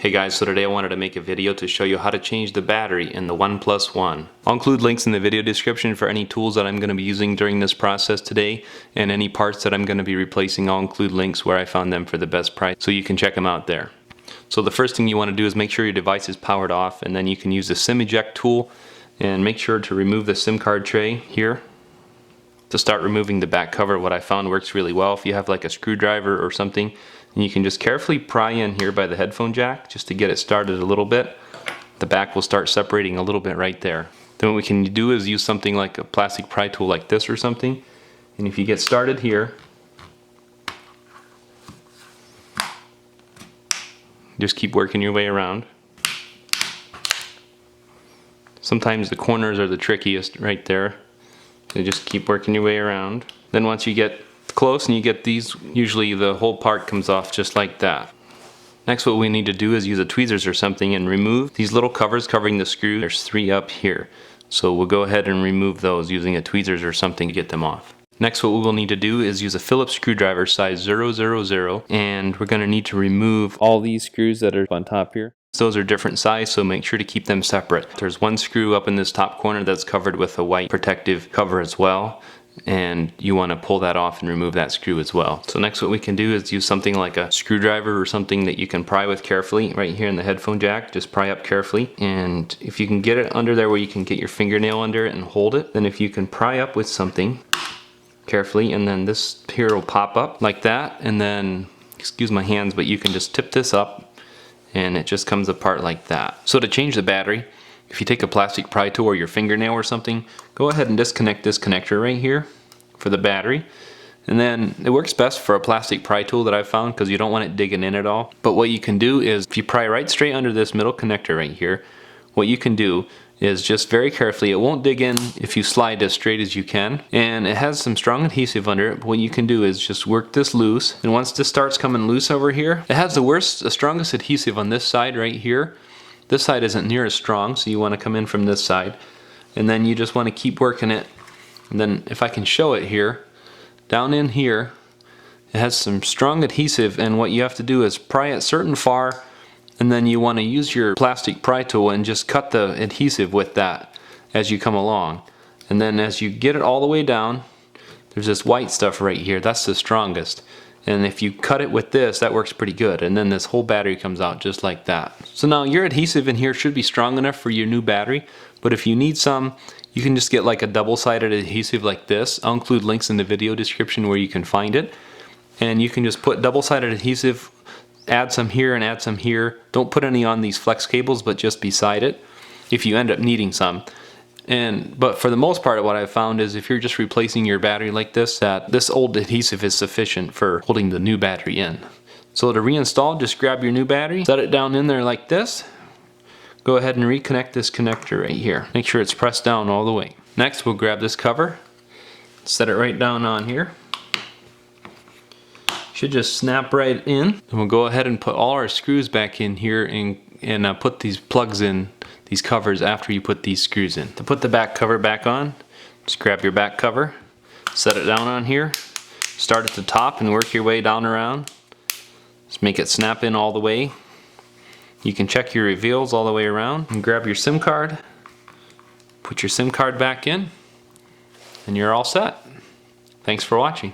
Hey guys, so today I wanted to make a video to show you how to change the battery in the OnePlus One. I'll include links in the video description for any tools that I'm going to be using during this process today, and any parts that I'm going to be replacing. I'll include links where I found them for the best price, so you can check them out there. So the first thing you want to do is make sure your device is powered off, and then you can use the SIM eject tool and make sure to remove the SIM card tray here. To start removing the back cover, what I found works really well if you have like a screwdriver or something, and you can just carefully pry in here by the headphone jack just to get it started a little bit. The back will start separating a little bit right there. Then what we can do is use something like a plastic pry tool like this or something, and if you get started here, just keep working your way around. Sometimes the corners are the trickiest right there. So just keep working your way around. Then once you get close and you get these, usually the whole part comes off just like that. Next, what we need to do is use a tweezers or something and remove these little covers covering the screw. There's 3 up here. So we'll go ahead and remove those using a tweezers or something to get them off. Next, what we will need to do is use a Phillips screwdriver size 000, and we're going to need to remove all these screws that are on top here. Those are different size, so make sure to keep them separate. There's one screw up in this top corner that's covered with a white protective cover as well, and you want to pull that off and remove that screw as well. So next what we can do is use something like a screwdriver or something that you can pry with carefully right here in the headphone jack. Just pry up carefully, and if you can get it under there where you can get your fingernail under it and hold it, then if you can pry up with something carefully, and then this here will pop up like that, and then, excuse my hands, but you can just tip this up and it just comes apart like that. So to change the battery, if you take a plastic pry tool or your fingernail or something, go ahead and disconnect this connector right here for the battery. And then it works best for a plastic pry tool that I've found because you don't want it digging in at all. But what you can do is, if you pry right straight under this middle connector right here, what you can do is just very carefully, it won't dig in if you slide as straight as you can, and it has some strong adhesive under it. But what you can do is just work this loose, and once this starts coming loose over here, it has the strongest adhesive on this side right here. This side isn't near as strong, so you want to come in from this side, and then you just want to keep working it. And then if I can show it here, down in here it has some strong adhesive, and what you have to do is pry it certain far, and then you want to use your plastic pry tool and just cut the adhesive with that as you come along. And then as you get it all the way down, there's this white stuff right here, that's the strongest. And if you cut it with this, that works pretty good. And then this whole battery comes out just like that. So now your adhesive in here should be strong enough for your new battery, but if you need some, you can just get like a double-sided adhesive like this. I'll include links in the video description where you can find it. And you can just put double-sided adhesive, add some here and add some here. Don't put any on these flex cables, but just beside it if you end up needing some. But for the most part, what I've found is if you're just replacing your battery like this, that this old adhesive is sufficient for holding the new battery in. So to reinstall, just grab your new battery, set it down in there like this. Go ahead and reconnect this connector right here. Make sure it's pressed down all the way. Next, we'll grab this cover, set it right down on here. Should just snap right in. And we'll go ahead and put all our screws back in here and put these plugs in, these covers, after you put these screws in. To put the back cover back on, just grab your back cover, set it down on here, start at the top and work your way down around. Just make it snap in all the way. You can check your reveals all the way around and grab your SIM card, put your SIM card back in, and you're all set. Thanks for watching.